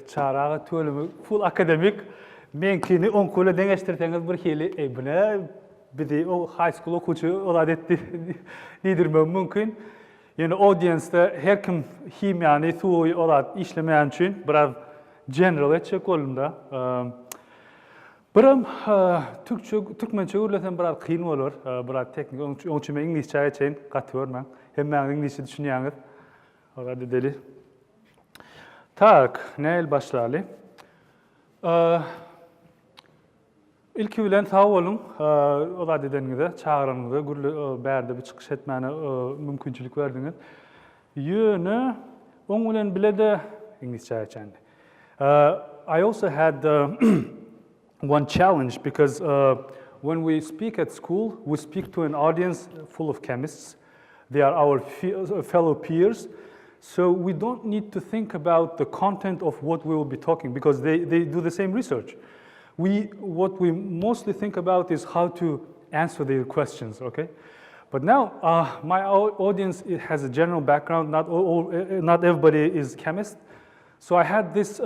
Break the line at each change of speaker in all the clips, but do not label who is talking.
çarağı tölümü full akademik. Menkini 10 kula dengeştirteniz bir hili buna bir de o high school okuçu o adetti lidermem mümkün. Yani audience'da her kim him yani tuğu olat işlemeyen için biraz general etçek olumda. Biram Türkmençe öğreten biraz kıyın olur, biraz teknik. Onun için ben İngilizce için katıyorum ben. Hem ben İngilizce düşünüyorum. Orada deli. Tak, neyle başlayalım? İlk bilen sağ olun, o da dediğinizde çağrınızda, gürlü berde bir çıkış etmene mümkünçülük verdiniz. Yönü, onun bilen bile de İngilizce için. I also had one challenge because when we speak at school, we speak to an audience full of chemists. They are our fellow peers. So we don't need to think about the content of what we will be talking because they do the same research. What we mostly think about is how to answer their questions, okay? But now my audience has a general background. Not everybody is chemist. So I had this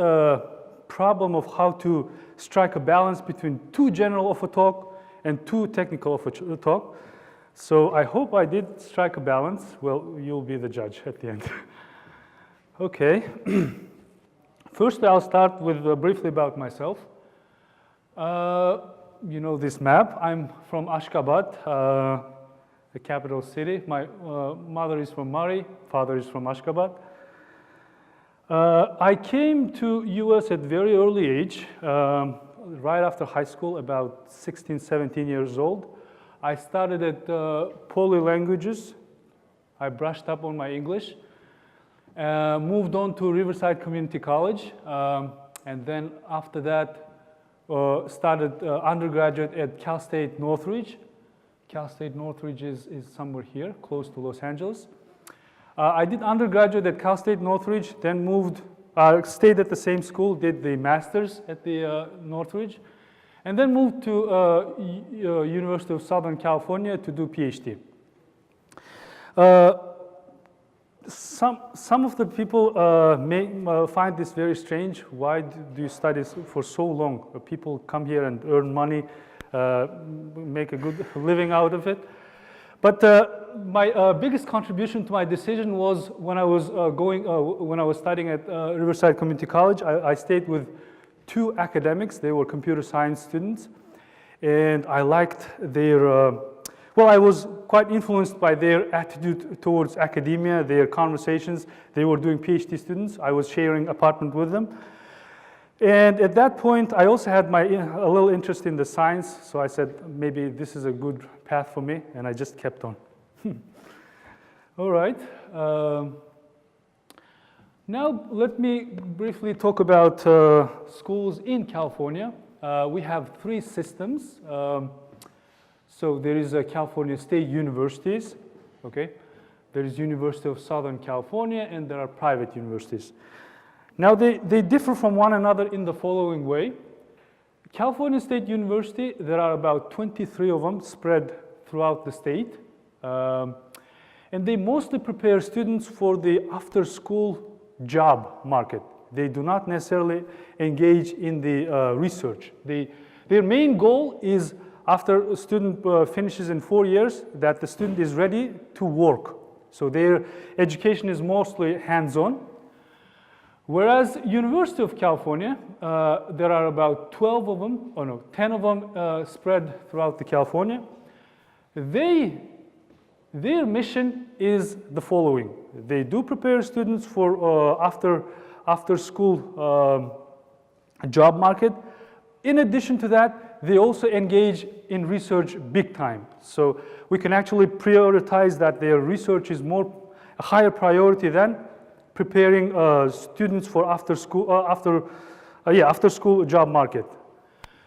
problem of how to strike a balance between too general of a talk and too technical of a talk. So I hope I did strike a balance. Well, you'll be the judge at the end. Okay. First, I'll start with briefly about myself. You know this map. I'm from Ashgabat, the capital city. My mother is from Mari, father is from Ashgabat. I came to US at very early age, right after high school, about 16, 17 years old. I started at Poly languages. I brushed up on my English. Moved on to Riverside Community College, and then after that started undergraduate at Cal State Northridge. Cal State Northridge is somewhere here, close to Los Angeles. I did undergraduate at Cal State Northridge, then moved, stayed at the same school, did the master's at the Northridge, and then moved to University of Southern California to do PhD. Some of the people may find this very strange. Why do you study for so long? People come here and earn money, make a good living out of it. But my biggest contribution to my decision was when I was studying at Riverside Community College. I stayed with two academics. They were computer science students, and I liked their. Well, I was quite influenced by their attitude towards academia, their conversations. They were doing PhD students. I was sharing apartment with them. And at that point, I also had a little interest in the science, so I said, maybe this is a good path for me, and I just kept on. All right. Now, let me briefly talk about schools in California. We have three systems. So there is California State Universities, okay? There is University of Southern California, and there are private universities. Now they differ from one another in the following way. California State University, there are about 23 of them spread throughout the state. And they mostly prepare students for the after-school job market. They do not necessarily engage in the research. Their main goal is after a student finishes in 4 years, that the student is ready to work. So their education is mostly hands-on. Whereas University of California, there are about 12 of them, 10 of them spread throughout the California. Their mission is the following. They do prepare students for after school job market. In addition to that, they also engage in research big time. So we can actually prioritize that their research is a higher priority than preparing students for after school job market.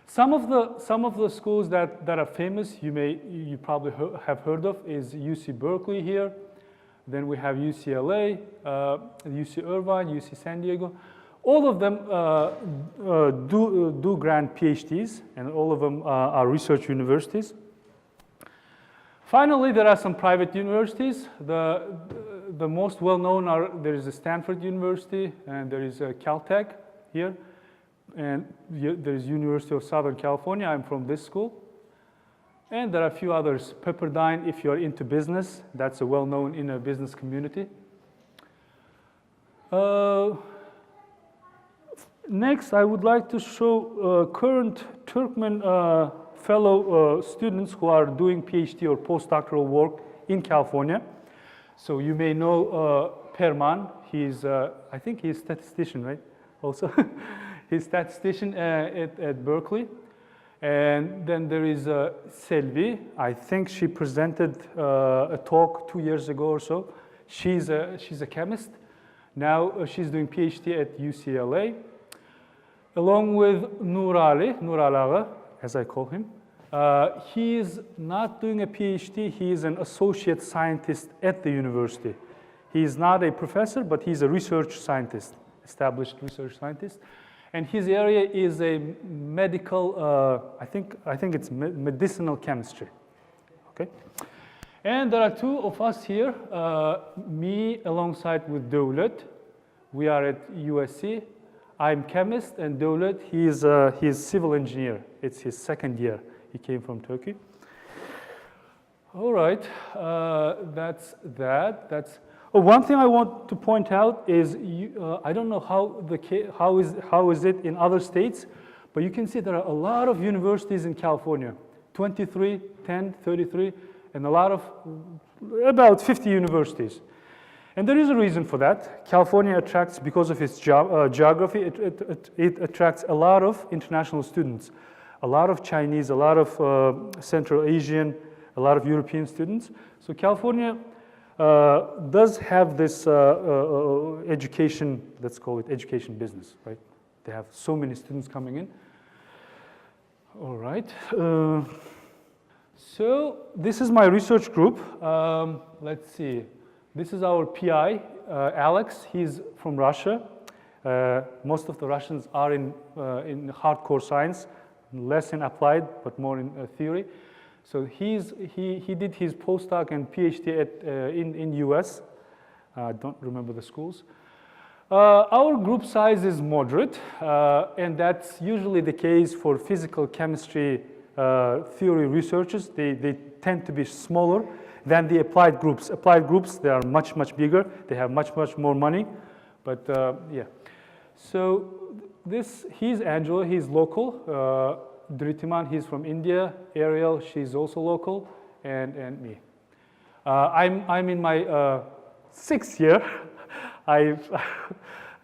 Some of the schools that are famous, you probably have heard of, is UC Berkeley here. Then we have UCLA, UC Irvine, UC San Diego. All of them do grant PhDs, and all of them are research universities. Finally, there are some private universities. The most well-known there is Stanford University, and there is Caltech. here. And there is University of Southern California. I'm from this school. And there are a few others. Pepperdine, if you're into business, that's a well-known in a business community. Next, I would like to show current Turkmen fellow students who are doing PhD or postdoctoral work in California. So you may know Perman. He's, I think he's a statistician, right? Also, he's a statistician at Berkeley. And then there is Selvi. I think she presented a talk 2 years ago or so. She's a chemist. Now she's doing PhD at UCLA. Along with Nur Ali Ağa, as I call him. He is not doing a PhD. He is an associate scientist at the university. He is not a professor, but he's a research scientist, established research scientist. And his area is a medical, I think it's medicinal chemistry, okay? And there are two of us here, me alongside with Devlet. We are at USC. I'm chemist, and Devlet, he's civil engineer. It's his second year. He came from Turkey. All right, that's that. Oh, one thing I want to point out is I don't know how is it in other states, but you can see there are a lot of universities in California, 23, 10, 33, and about 50 universities. And there is a reason for that. California attracts, because of its geography, it attracts a lot of international students, a lot of Chinese, a lot of Central Asian, a lot of European students. So California does have this education, let's call it education business, right? They have so many students coming in. All right. So this is my research group. Let's see. This is our PI, Alex. He's from Russia. Most of the Russians are in hardcore science, less in applied, but more in theory. So he did his postdoc and PhD in US. I don't remember the schools. Our group size is moderate, and that's usually the case for physical chemistry theory researchers. They tend to be smaller than the applied groups. Applied groups, they are much bigger. They have much more money. But yeah. So he's Angela, he's local. Dritiman, he's from India. Ariel, she's also local, and me. I'm in my 6th year.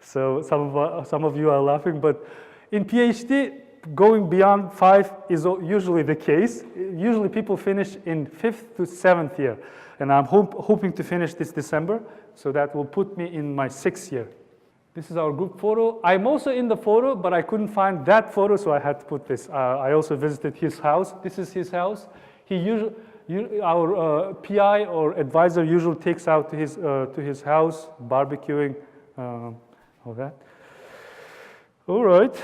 So some of you are laughing, but in PhD, going beyond 5 is usually the case. Usually people finish in 5th to 7th year, and I'm hoping to finish this December, so that will put me in my 6th year. This is our group photo. I'm also in the photo, but I couldn't find that photo, so I had to put this. I also visited his house. This is his house. Our PI or advisor usually takes out to his house, barbecuing, all that. All right.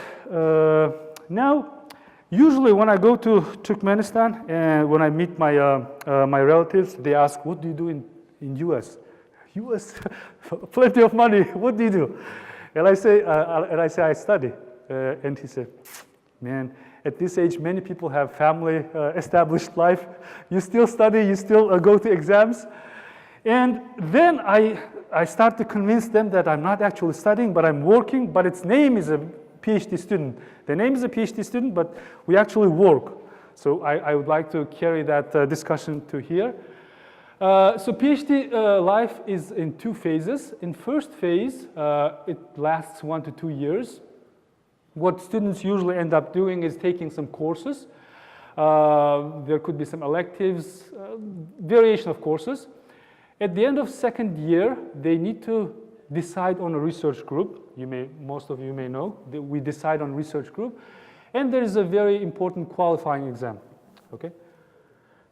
Now, usually when I go to Turkmenistan and when I meet my relatives, they ask, "What do you do in US?" US, plenty of money. What do you do? And I say, I study. And he said, "Man, at this age, many people have family, established life. You still study. You still go to exams." And then I start to convince them that I'm not actually studying, but I'm working. But its name is a PhD student. The name is a PhD student, but we actually work. So I would like to carry that discussion to here. So PhD life is in 2 phases. In first phase, it lasts 1 to 2 years. What students usually end up doing is taking some courses. There could be some electives, variation of courses. At the end of 2nd year, they need to decide on a research group. Most of you may know, we decide on research group. And there is a very important qualifying exam, okay?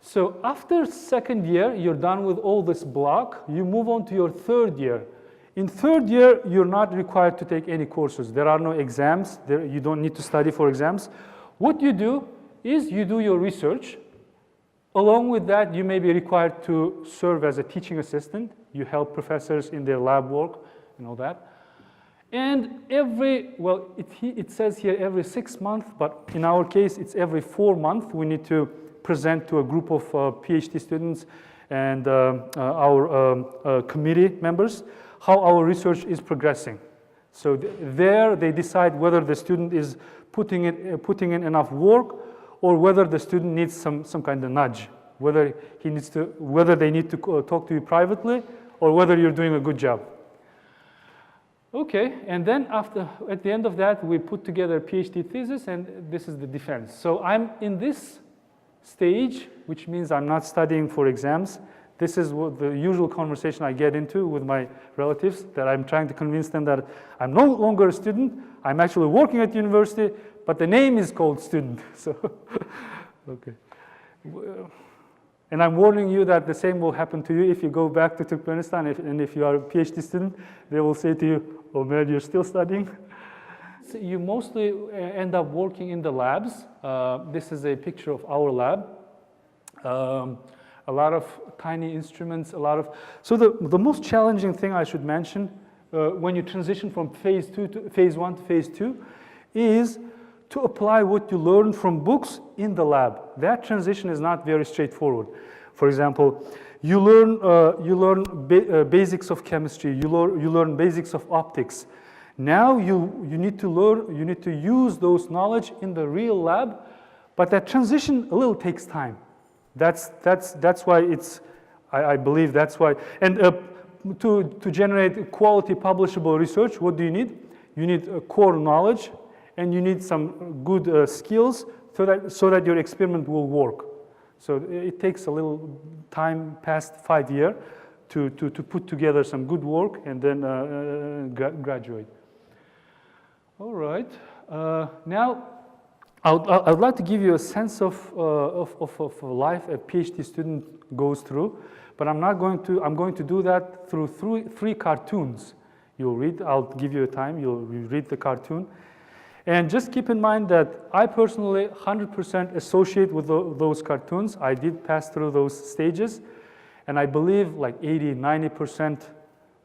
So after 2nd year, you're done with all this block, you move on to your 3rd year. In 3rd year, you're not required to take any courses. There are no exams. You don't need to study for exams. What you do is you do your research. Along with that, you may be required to serve as a teaching assistant. You help professors in their lab work and all that. And it says here every 6 months, but in our case, it's every 4 months. We need to present to a group of PhD students and our committee members how our research is progressing. So there they decide whether the student is putting in enough work or whether the student needs some kind of nudge, whether they need to talk to you privately or whether you're doing a good job. Okay, and then at the end of that, we put together a PhD thesis, and this is the defense. So I'm in this stage, which means I'm not studying for exams. This is what the usual conversation I get into with my relatives, that I'm trying to convince them that I'm no longer a student, I'm actually working at university, but the name is called student. So, okay. And I'm warning you that the same will happen to you if you go back to Turkmenistan, and if you are a PhD student, they will say to you, oh man, you're still studying? So you mostly end up working in the labs. This is a picture of our lab. A lot of tiny instruments, so the most challenging thing I should mention when you transition from phase 1 to phase 2 is to apply what you learn from books in the lab. That transition is not very straightforward. For example, you learn basics of chemistry, you learn basics of optics. Now you need to use those knowledge in the real lab, but that transition a little takes time. That's why I believe that's why. And to generate quality publishable research, what do you need? You need core knowledge, and you need some good skills so that your experiment will work. So it takes a little time past 5 years to put together some good work and then graduate. All right. Now, I'd like to give you a sense of life a PhD student goes through, but I'm going to do that through three cartoons. You'll read. I'll give you a time. You'll read the cartoon. And just keep in mind that I personally 100% associate with those cartoons. I did pass through those stages. And I believe like 80, 90%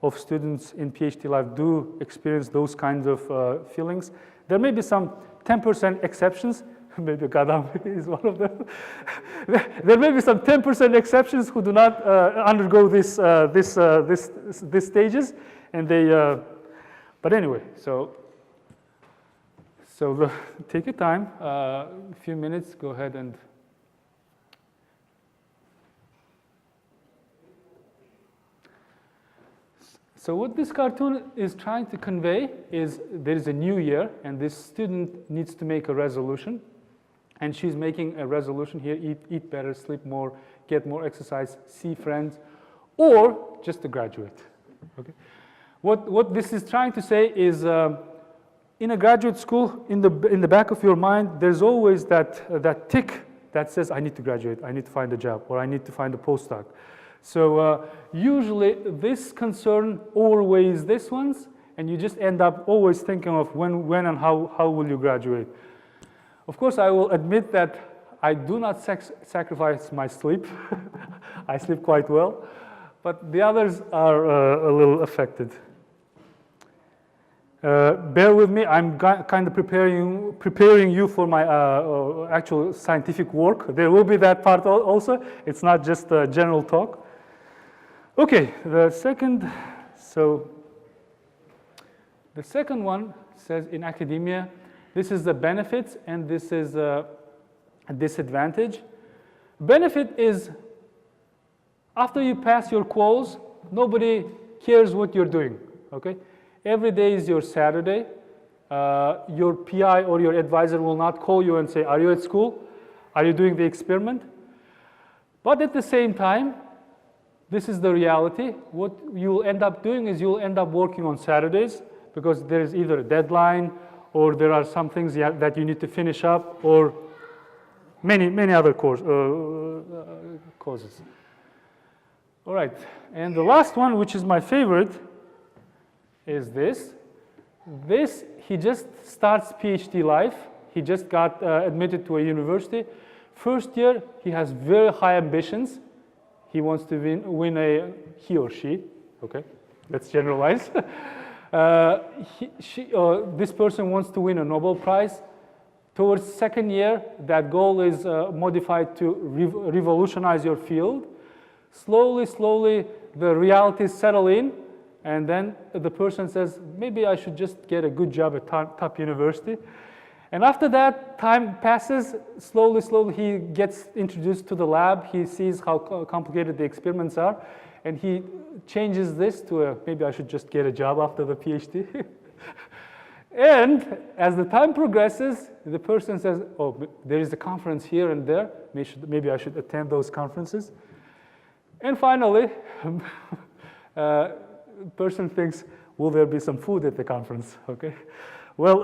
of students in PhD life do experience those kinds of feelings. There may be some 10% exceptions. Maybe Gadam is one of them. There may be some 10% exceptions who do not undergo this stages. And they, but anyway, so take your time, a few minutes, go ahead and. So what this cartoon is trying to convey is there is a new year, and this student needs to make a resolution. And she's making a resolution here, eat better, sleep more, get more exercise, see friends, or just to graduate. Okay. What this is trying to say is, in a graduate school, in the back of your mind, there's always that tick that says, I need to graduate, I need to find a job, or I need to find a postdoc. So usually this concern overweighs this ones, and you just end up always thinking of when and how will you graduate. Of course, I will admit that I do not sacrifice my sleep. I sleep quite well, but the others are a little affected. Bear with me, I'm kind of preparing you for my actual scientific work. There will be that part also. It's not just a general talk. Okay, the second one says in academia, this is the benefits and this is a disadvantage. Benefit is after you pass your quals, nobody cares what you're doing, okay? Every day is your Saturday. Your PI or your advisor will not call you and say, are you at school? Are you doing the experiment? But at the same time, this is the reality. What you'll end up doing is you'll end up working on Saturdays because there is either a deadline or there are some things that you need to finish up or many other causes. All right, and the last one, which is my favorite, is this. He just starts PhD life. He just got admitted to a university. First year, he has very high ambitions. He wants to win he or she, okay, let's generalize. This person wants to win a Nobel Prize. Towards second year, that goal is modified to revolutionize your field. Slowly, slowly, the realities settle in, and then the person says, maybe I should just get a good job at top university. And after that, time passes, slowly, slowly, he gets introduced to the lab. He sees how complicated the experiments are, and he changes this to maybe I should just get a job after the PhD. And as the time progresses, the person says, oh, there is a conference here and there. Maybe I should attend those conferences. And finally, person thinks, will there be some food at the conference? Okay. Well,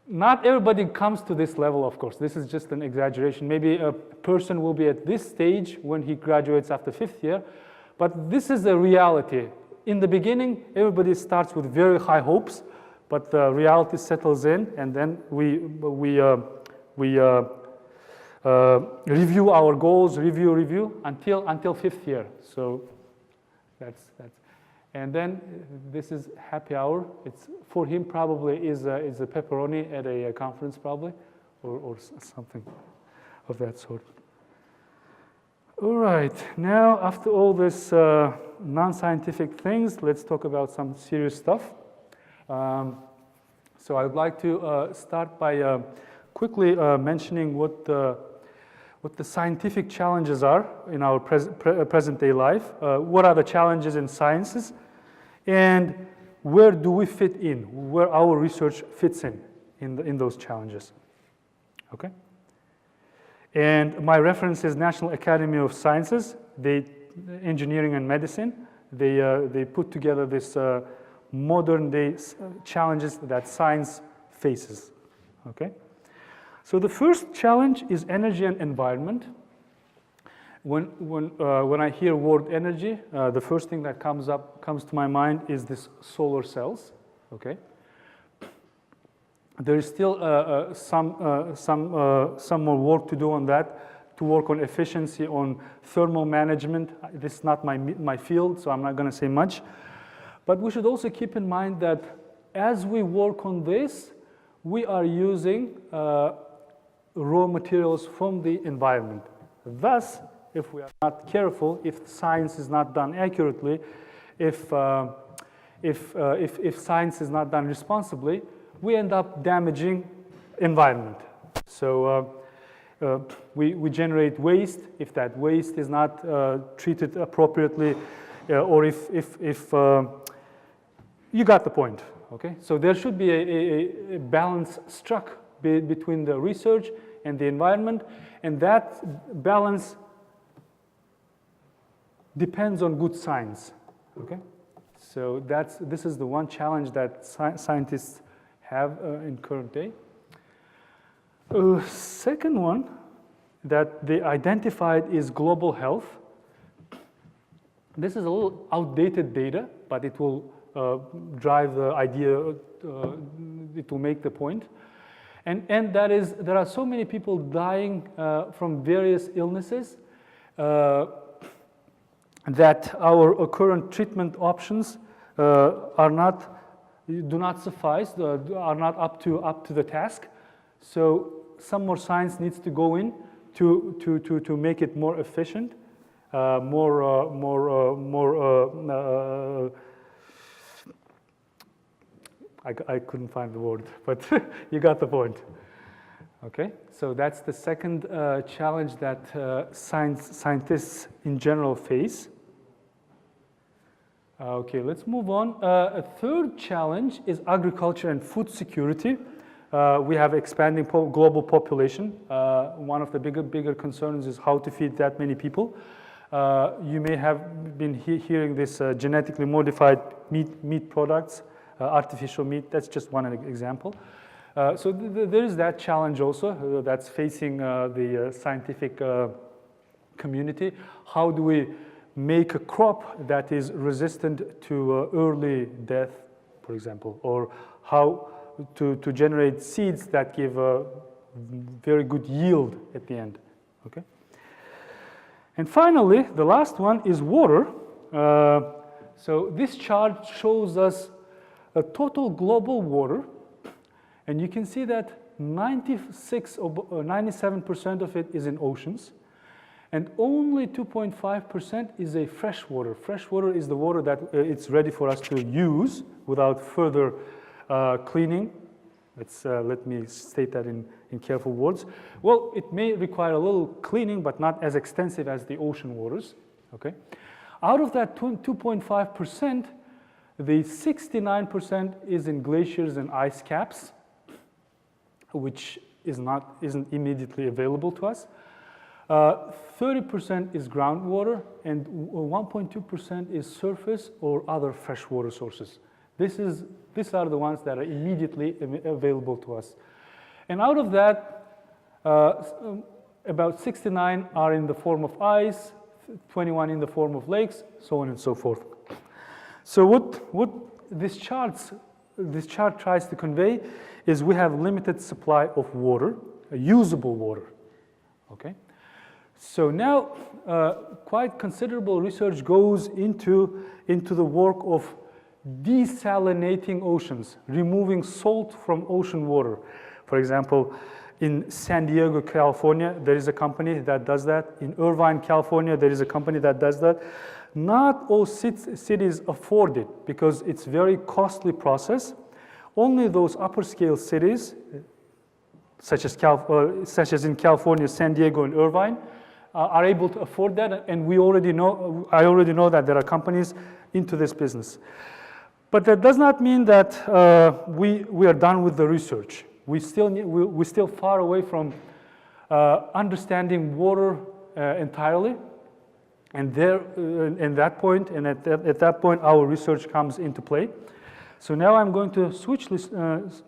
not everybody comes to this level, of course. This is just an exaggeration. Maybe a person will be at this stage when he graduates after 5th year. But this is the reality. In the beginning, everybody starts with very high hopes, but the reality settles in, and then we review our goals, review until 5th year. So that's. And then this is happy hour. It's for him probably is a pepperoni at a conference probably, or something of that sort. All right. Now after all this non-scientific things, let's talk about some serious stuff. So I would like to start by quickly mentioning what the scientific challenges are in our present-day life. What are the challenges in sciences, and where do we fit in? Where our research fits in those challenges? Okay. And my reference is National Academy of Sciences, Engineering and Medicine. They put together this modern day challenges that science faces. Okay. So the first challenge is energy and environment. When I hear word energy, the first thing that comes to my mind is this solar cells. Okay. There is still some more work to do on that, to work on efficiency, on thermal management. This is not my field, so I'm not going to say much. But we should also keep in mind that as we work on this, we are using raw materials from the environment. Thus, if we are not careful, if science is not done accurately, if science is not done responsibly, we end up damaging environment. So we generate waste. If that waste is not treated appropriately, or if you got the point. Okay, so there should be a balance struck between the research and the environment, and that balance depends on good science. Okay, so this is the one challenge that scientists have in current day. Second one that they identified is global health. This is a little outdated data, but it will drive the idea, it will make the point. And that is, there are so many people dying from various illnesses that our current treatment options do not suffice, are not up to the task. So some more science needs to go in to make it more efficient, I couldn't find the word, but you got the point. Okay, so that's the second challenge that scientists in general face. Okay, let's move on. A third challenge is agriculture and food security. We have expanding global population. One of the bigger concerns is how to feed that many people. You may have been hearing this genetically modified meat products, artificial meat. That's just one example. So there is that challenge also that's facing the scientific community. How do we make a crop that is resistant to early death, for example, or how to generate seeds that give a very good yield at the end. Okay. And finally, the last one is water. So this chart shows us total global water, and you can see that 96 or 97% of it is in oceans, and only 2.5% is a fresh water. Fresh water is the water that it's ready for us to use without further cleaning. Let me state that in careful words. Well, it may require a little cleaning, but not as extensive as the ocean waters. Okay. Out of that 2.5%, the 69% is in glaciers and ice caps, which isn't immediately available to us. 30% is groundwater, and 1.2% is surface or other freshwater sources. These are the ones that are immediately available to us. And out of that, about 69 are in the form of ice, 21 in the form of lakes, so on and so forth. So what this chart tries to convey is we have limited supply of water, usable water. Okay. So now quite considerable research goes into the work of desalinating oceans, removing salt from ocean water. For example, in San Diego, California, there is a company that does that. In Irvine, California, there is a company that does that. Not all cities afford it because it's a very costly process. Only those upper scale cities, such as in California, San Diego, and Irvine, are able to afford that. And I already know that there are companies into this business. But that does not mean that we are done with the research. We're still far away from understanding water entirely. And at that point, our research comes into play. So now I'm going to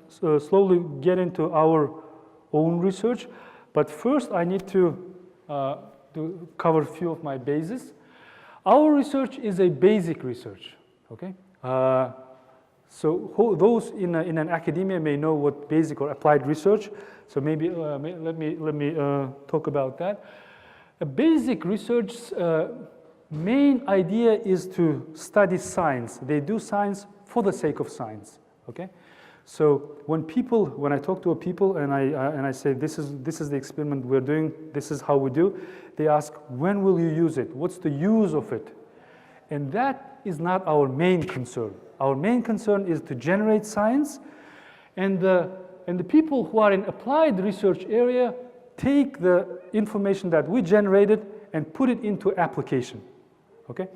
slowly get into our own research. But first, I need to cover a few of my bases. Our research is a basic research. Okay. So those in an academia may know what basic or applied research. So maybe let me talk about that. A basic research's main idea is to study science. They do science for the sake of science. Okay. So when I talk to people and I say this is the experiment we're doing, this is how we do, they ask, when will you use it? What's the use of it? And that is not our main concern. Our main concern is to generate science, and the people who are in applied research area take the information that we generated and put it into application. Okay?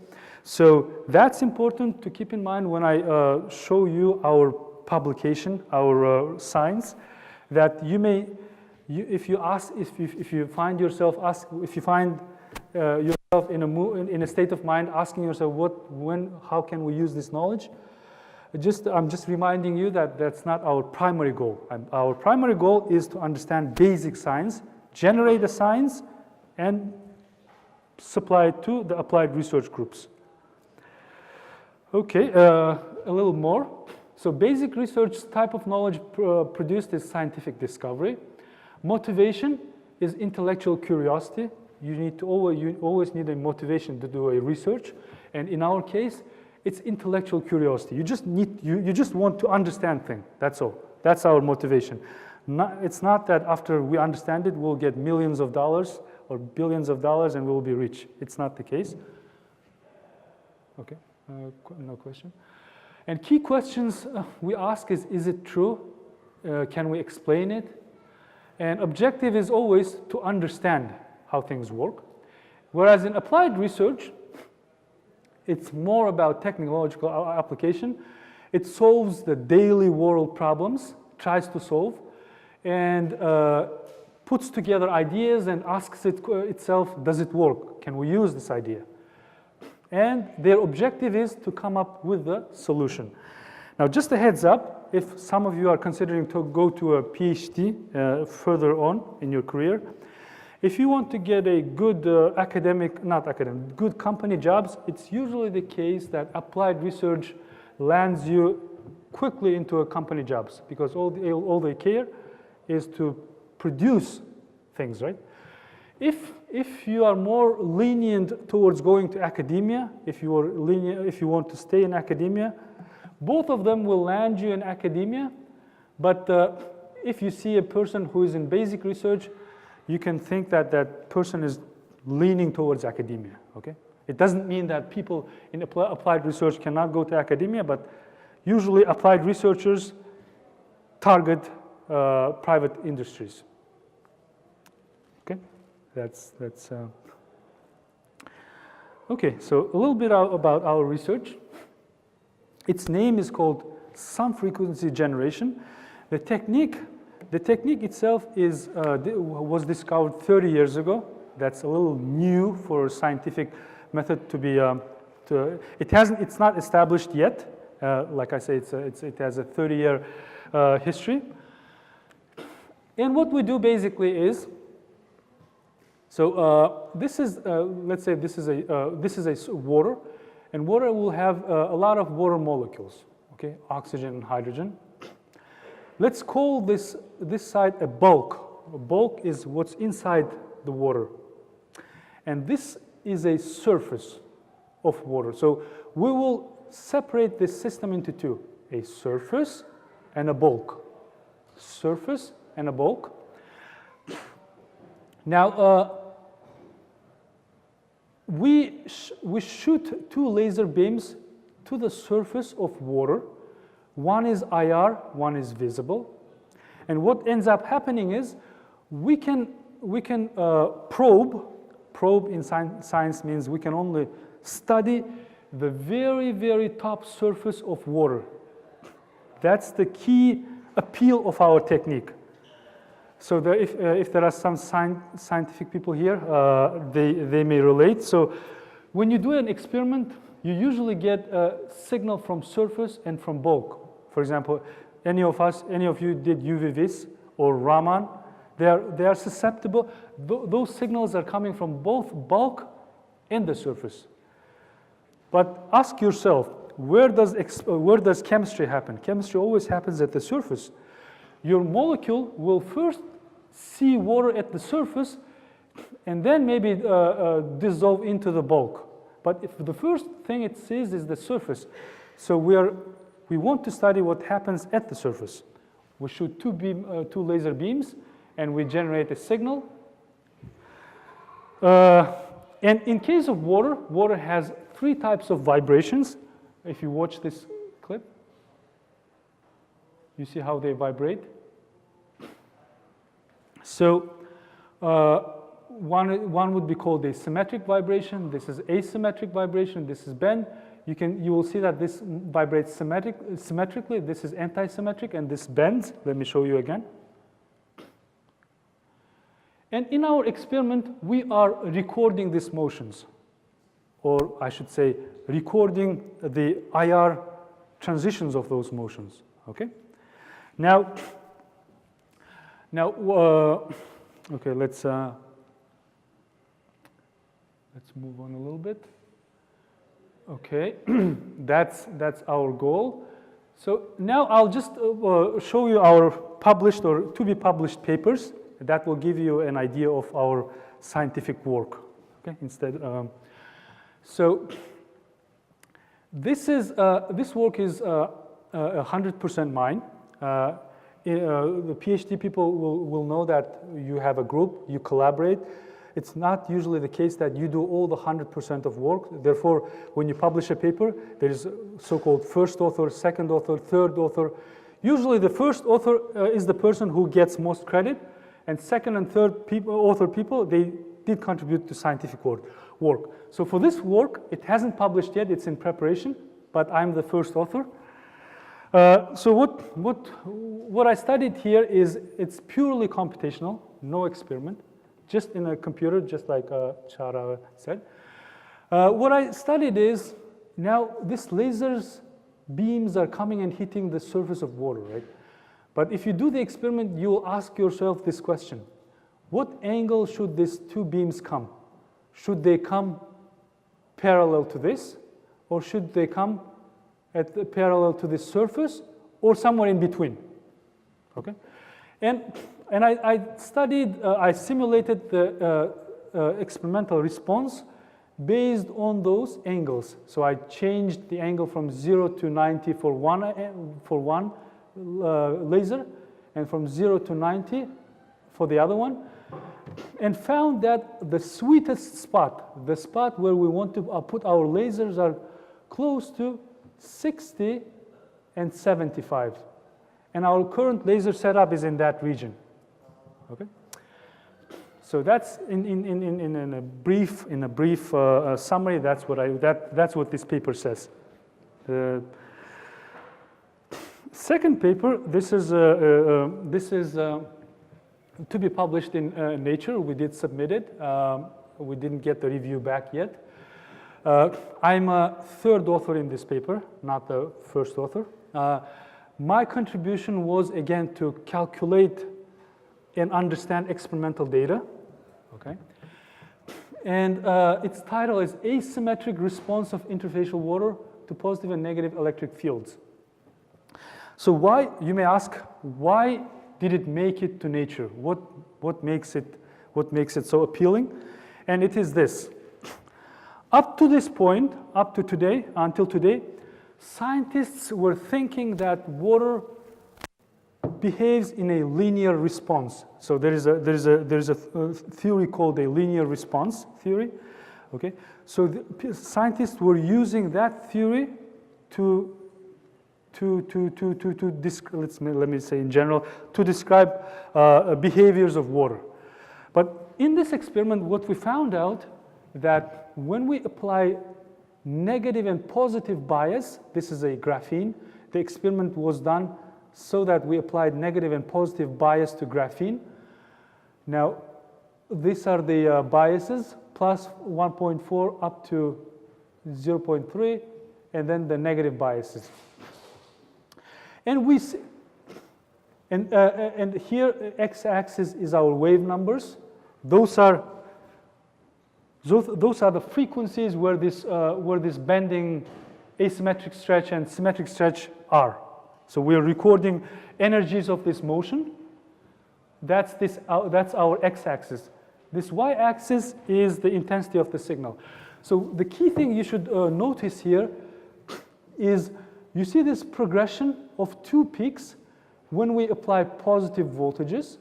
So that's important to keep in mind when I show you our publication, our science, that if you find yourself in a state of mind asking yourself how can we use this knowledge? I'm just reminding you that that's not our primary goal. Our primary goal is to understand basic science, generate the science, and supply it to the applied research groups. Okay, a little more. So basic research type of knowledge produced is scientific discovery. Motivation is intellectual curiosity. You always need a motivation to do a research, and in our case, it's intellectual curiosity. You just want to understand things. That's all. That's our motivation. It's not that after we understand it, we'll get millions of dollars or billions of dollars and we'll be rich. It's not the case. Okay, no question. And key questions we ask is it true? Can we explain it? And objective is always to understand how things work. Whereas in applied research, it's more about technological application. It solves the daily world problems, tries to solve, and puts together ideas and asks itself, does it work? Can we use this idea? And their objective is to come up with the solution. Now, just a heads up, if some of you are considering to go to a PhD further on in your career, if you want to get a good good company jobs, it's usually the case that applied research lands you quickly into a company jobs because all they care is to produce things, right? If you are more lenient towards going to academia, if you want to stay in academia, Both of them will land you in academia, but if you see a person who is in basic research, you can think that that person is leaning towards academia, okay? It doesn't mean that people in applied research cannot go to academia, but usually applied researchers target private industries. Okay, that's okay. So a little bit about our research. Its name is called some frequency generation. The technique itself was discovered 30 years ago. That's a little new for a scientific method to be. It's not established yet. Like I say, it has a 30-year history. And what we do basically is, so this is, let's say this is a water, and water will have a lot of water molecules, okay, oxygen and hydrogen. Let's call this side a bulk. A bulk is what's inside the water, and this is a surface of water. So we will separate this system into two: a surface and a bulk. Surface and a bulk. Now, we shoot two laser beams to the surface of water. One is IR, one is visible. And what ends up happening is we can probe. Probe in science means we can only study the very, very top surface of water. That's the key appeal of our technique. So if there are some scientific people here, they may relate. So when you do an experiment, you usually get a signal from surface and from bulk. For example, any of you did UV vis or Raman, they are susceptible. Those signals are coming from both bulk and the surface. But ask yourself, where does chemistry happen? Chemistry always happens at the surface. Your molecule will first see water at the surface and then maybe dissolve into the bulk. But if the first thing it sees is the surface, so we want to study what happens at the surface. We shoot two laser beams and we generate a signal. And in case of water, water has three types of vibrations. If you watch this clip, you see how they vibrate. So one would be called a symmetric vibration. This is asymmetric vibration. This is bend. You will see that this vibrates symmetrically. This is anti-symmetric, and this bends. Let me show you again. And in our experiment, we are recording these motions, or I should say, recording the IR transitions of those motions. Okay. Now, okay, let's move on a little bit. Okay, that's our goal. So now I'll just show you our published or to be published papers. That will give you an idea of our scientific work. Okay, instead. So this work is 100% mine. The PhD people will know that you have a group, you collaborate. It's not usually the case that you do all the 100% of work. Therefore, when you publish a paper, there is so-called first author, second author, third author. Usually the first author is the person who gets most credit, and second and third author people, they did contribute to scientific work. So for this work, it hasn't published yet, it's in preparation, but I'm the first author. So what I studied here is it's purely computational, no experiment, just in a computer, just like Chara said. What I studied is now these lasers beams are coming and hitting the surface of water, right? But if you do the experiment, you will ask yourself this question: what angle should these two beams come? Should they come parallel to this, or should they come parallel to the surface, or somewhere in between? Okay, and I studied, I simulated the experimental response based on those angles. So I changed the angle from 0 to 90 for one laser, and from 0 to 90 for the other one, and found that the sweetest spot, the spot where we want to put our lasers, are close to 60 and 75. And our current laser setup is in that region. Okay? So that's in a brief summary. That's what this paper says. The second paper. This is to be published in Nature. We did submit it. We didn't get the review back yet. I'm a third author in this paper, not the first author. My contribution was, again, to calculate and understand experimental data. Okay, and its title is Asymmetric Response of Interfacial Water to Positive and Negative Electric Fields. So why, you may ask, why did it make it to Nature? What makes it so appealing? And it is this. Up to this point, up to today, until today, scientists were thinking that water behaves in a linear response. So there is a theory called a linear response theory. Okay, so the scientists were using that theory let me say in general, to describe behaviors of water. But in this experiment, what we found out that when we apply negative and positive bias, this is a graphene. The experiment was done so that we applied negative and positive bias to graphene. Now, these are the biases, plus 1.4 up to 0.3, and then the negative biases. And we see, and here x-axis is our wave numbers. Those are the frequencies where this bending, asymmetric stretch, and symmetric stretch are. So we're recording energies of this motion. That's our x-axis. This y-axis is the intensity of the signal. So the key thing you should notice here is you see this progression of two peaks when we apply positive voltages,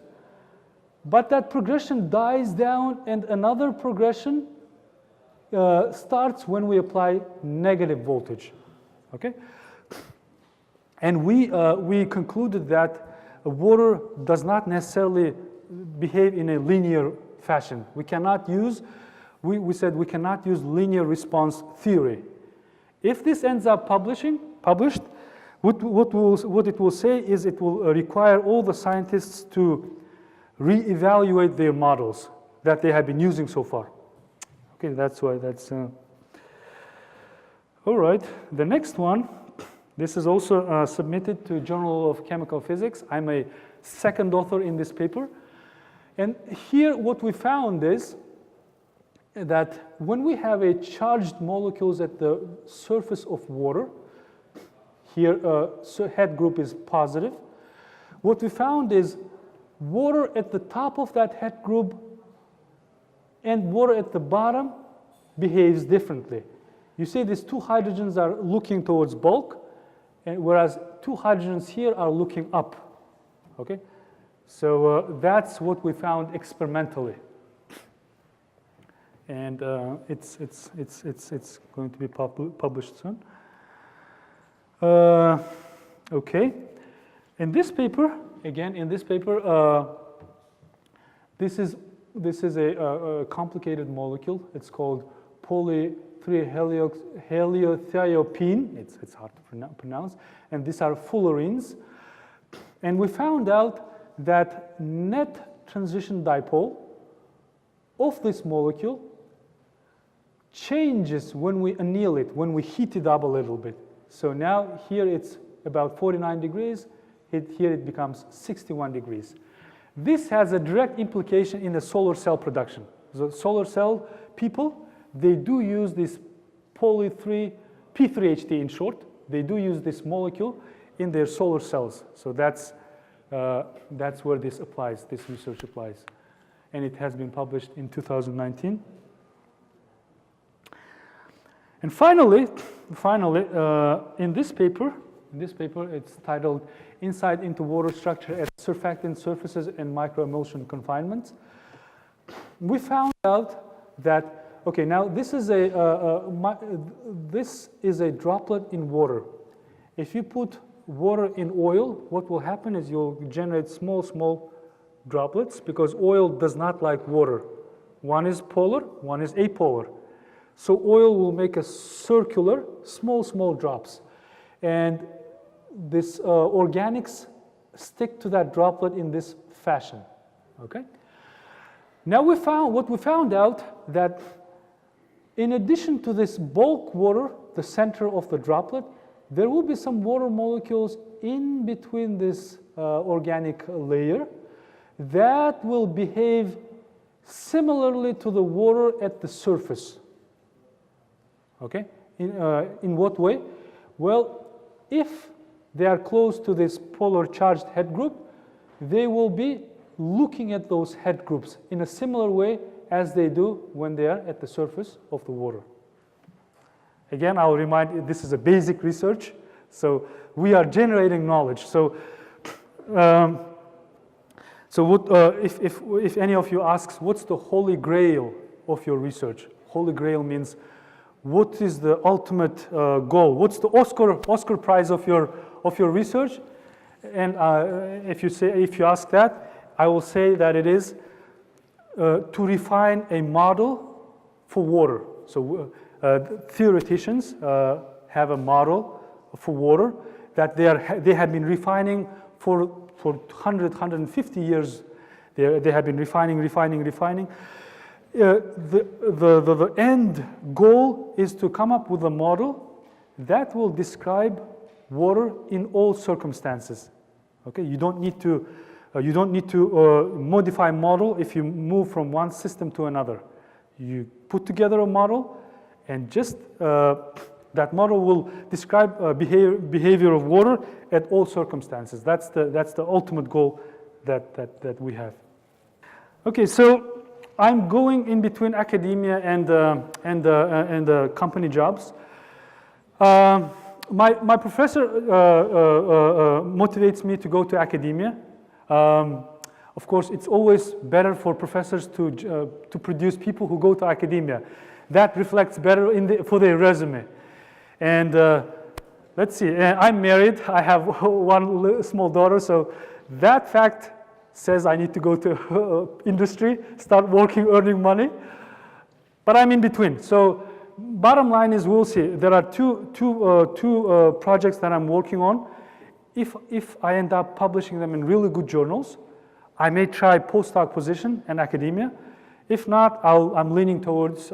but that progression dies down and another progression starts when we apply negative voltage. Okay? And we concluded that water does not necessarily behave in a linear fashion. We cannot use, we said we cannot use linear response theory. If this ends up published, what it will say is it will require all the scientists to reevaluate their models that they have been using so far. Okay, that's why that's... All right, the next one, this is also submitted to Journal of Chemical Physics. I'm a second author in this paper. And here what we found is that when we have a charged molecules at the surface of water, here head group is positive, what we found is water at the top of that head group and water at the bottom behaves differently. You see these two hydrogens are looking towards bulk, and whereas two hydrogens here are looking up. Okay, so that's what we found experimentally, and it's going to be published soon. Okay, in this paper, again in this paper, this is a complicated molecule. It's called poly-3-heliothiopene. It's hard to pronounce. And these are fullerenes. And we found out that net transition dipole of this molecule changes when we anneal it, when we heat it up a little bit. So now here it's about 49 degrees. Here it becomes 61 degrees. This has a direct implication in the solar cell production. The solar cell people, they do use this P3HT in short. They do use this molecule in their solar cells. So that's where this applies, this research applies. And it has been published in 2019. And finally, in this paper, it's titled Insight into Water Structure at Surfactant Surfaces and Microemulsion Confinements. We found out that, okay, now this is a droplet in water. If you put water in oil, what will happen is you'll generate small droplets, because oil does not like water. One is polar, one is apolar. So oil will make a circular, small drops. And this organics stick to that droplet in this fashion, okay? Now what we found out that in addition to this bulk water, the center of the droplet, there will be some water molecules in between this organic layer that will behave similarly to the water at the surface. Okay, in what way? Well, if they are close to this polar charged head group, they will be looking at those head groups in a similar way as they do when they are at the surface of the water. Again, I'll remind you, this is a basic research, so we are generating knowledge. So, if any of you asks, what's the holy grail of your research? Holy grail means, what is the ultimate goal? What's the Oscar prize of your research? And if you ask that, I will say that it is to refine a model for water. So theoreticians have a model for water that they have been refining for 150 years. They have been refining. The end goal is to come up with a model that will describe water in all circumstances. Okay, you don't need to modify model if you move from one system to another. You put together a model, and just that model will describe behavior of water at all circumstances. That's the ultimate goal that we have. Okay, so I'm going in between academia and company jobs. My professor motivates me to go to academia. Of course, it's always better for professors to produce people who go to academia. That reflects better for their resume. And let's see, I'm married. I have one small daughter, so that fact says I need to go to industry, start working, earning money. But I'm in between. So bottom line is, we'll see. There are two projects that I'm working on. If I end up publishing them in really good journals, I may try postdoc position and academia. If not, I'm leaning towards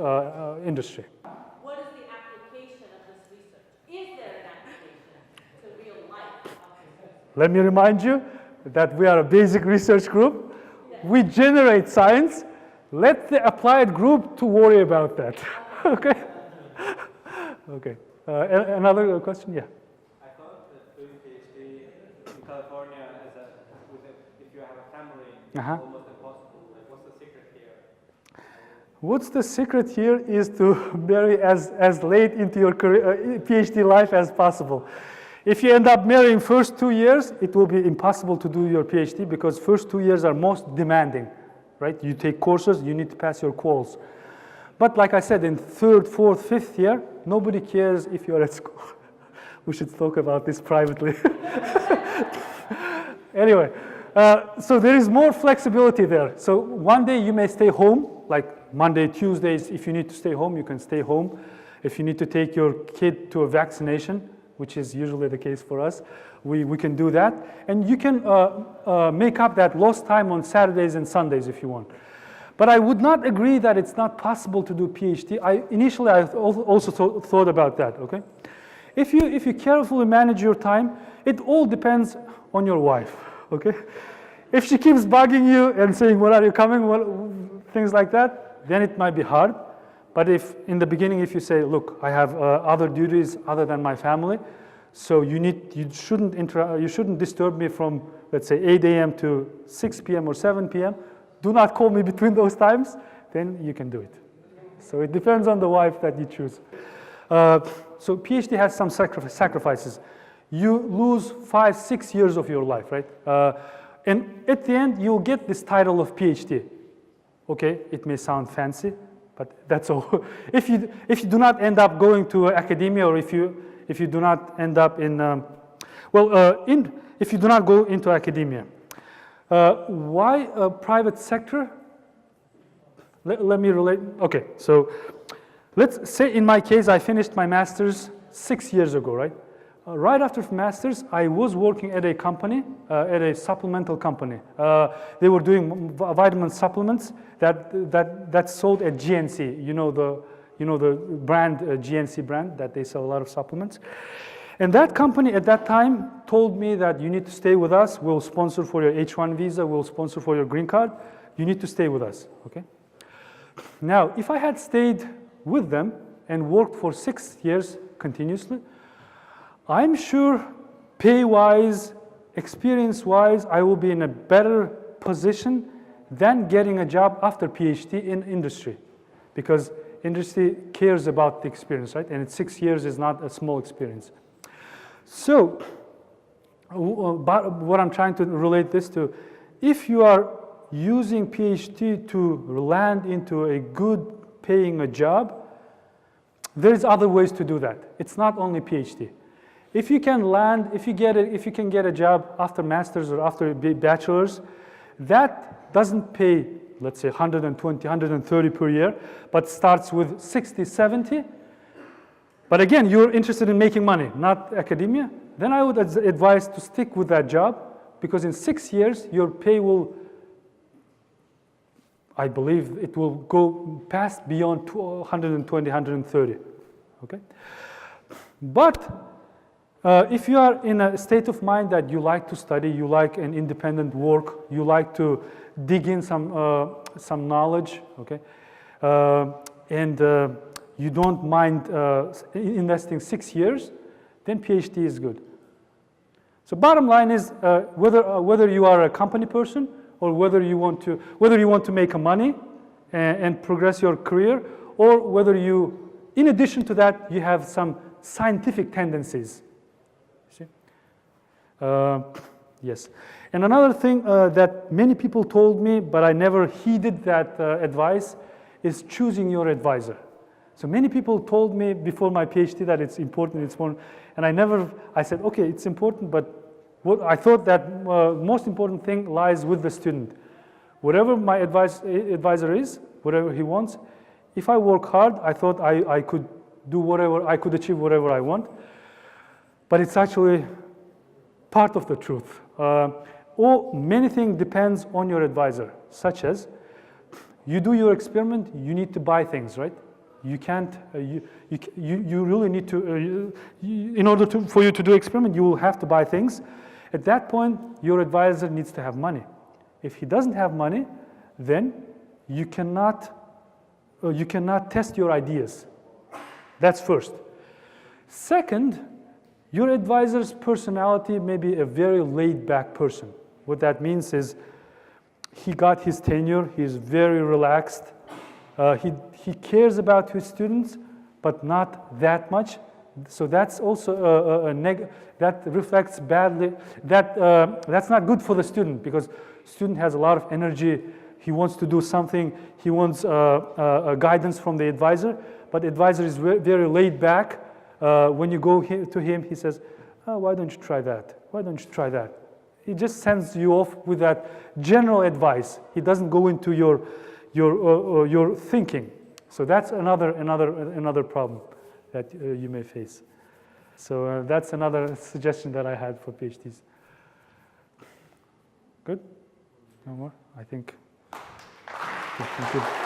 industry.
What is the application of this research? Is there an application to real life?
Let me remind you that we are a basic research group. Yes. We generate science. Let the applied group to worry about that. Okay? Okay. Another question? Yeah.
I thought that doing PhD in California, if you have a family, is almost impossible. Like, what's the secret here?
What's the secret here is to marry as late into your career, PhD life as possible. If you end up marrying first 2 years, it will be impossible to do your PhD, because first 2 years are most demanding, right? You take courses, you need to pass your quals. But like I said, in third, fourth, fifth year, nobody cares if you're at school. We should talk about this privately. Anyway, so there is more flexibility there. So one day you may stay home, like Monday, Tuesdays, if you need to stay home, you can stay home. If you need to take your kid to a vaccination, which is usually the case for us, we can do that. And you can make up that lost time on Saturdays and Sundays if you want. But I would not agree that it's not possible to do PhD. Initially, I also thought about that, okay? If you carefully manage your time, it all depends on your wife, okay? If she keeps bugging you and saying, when are you coming, things like that, then it might be hard. But if in the beginning, if you say, look, I have other duties other than my family, so you shouldn't disturb me from, let's say, 8 a.m. to 6 p.m. or 7 p.m. Do not call me between those times, then you can do it. So it depends on the wife that you choose. So PhD has some sacrifices. You lose 5-6 years of your life, right? And at the end, you'll get this title of PhD. Okay, it may sound fancy, but that's all. If you do not end up going to academia, or if you do not end up in, if you do not go into academia, why a private sector? Let me relate. Okay, so let's say in my case, I finished my master's 6 years ago, right? Right after master's, I was working at a company, at a supplemental company. They were doing vitamin supplements that sold at GNC. You know the brand, GNC brand, that they sell a lot of supplements. And that company at that time told me that you need to stay with us. We'll sponsor for your H-1 visa. We'll sponsor for your green card. You need to stay with us, okay? Now, if I had stayed with them and worked for 6 years continuously, I'm sure pay-wise, experience-wise, I will be in a better position than getting a job after PhD in industry, because industry cares about the experience, right? And 6 years is not a small experience. So, what I'm trying to relate this to, if you are using PhD to land into a good paying a job, there's other ways to do that. It's not only PhD. If you can land, if you can get a job after master's or after a bachelor's, that doesn't pay, let's say 120, 130 per year, but starts with 60, 70. But again, you're interested in making money, not academia, then I would advise to stick with that job, because in 6 years, your pay will, I believe it will go past beyond 120, 130, okay? But if you are in a state of mind that you like to study, you like an independent work, you like to dig in some knowledge, okay, and you don't mind investing 6 years, then PhD is good. So bottom line is whether you are a company person or whether you want to make money and progress your career, or whether you, in addition to that, you have some scientific tendencies. Yes. And another thing that many people told me, but I never heeded that advice, is choosing your advisor. So many people told me before my PhD that it's important, and I said, okay, it's important, but I thought that most important thing lies with the student. Whatever my advisor is, whatever he wants, if I work hard, I thought I could do whatever, I could achieve whatever I want. But it's actually part of the truth. Many things depends on your advisor, such as you do your experiment, you need to buy things, right? You can't, you really need to, in order for you to do experiment, you will have to buy things. At that point, your advisor needs to have money. If he doesn't have money, then you cannot test your ideas. That's first. Second, your advisor's personality may be a very laid-back person. What that means is he got his tenure, he's very relaxed, he cares about his students, but not that much. So that's also that reflects badly. That's not good for the student, because student has a lot of energy. He wants to do something. He wants guidance from the advisor, but advisor is very laid back. When you go to him, he says, oh, why don't you try that? Why don't you try that? He just sends you off with that general advice. He doesn't go into your thinking. So that's another problem that you may face. So that's another suggestion that I had for PhDs. Good? No more? I think. Thank you.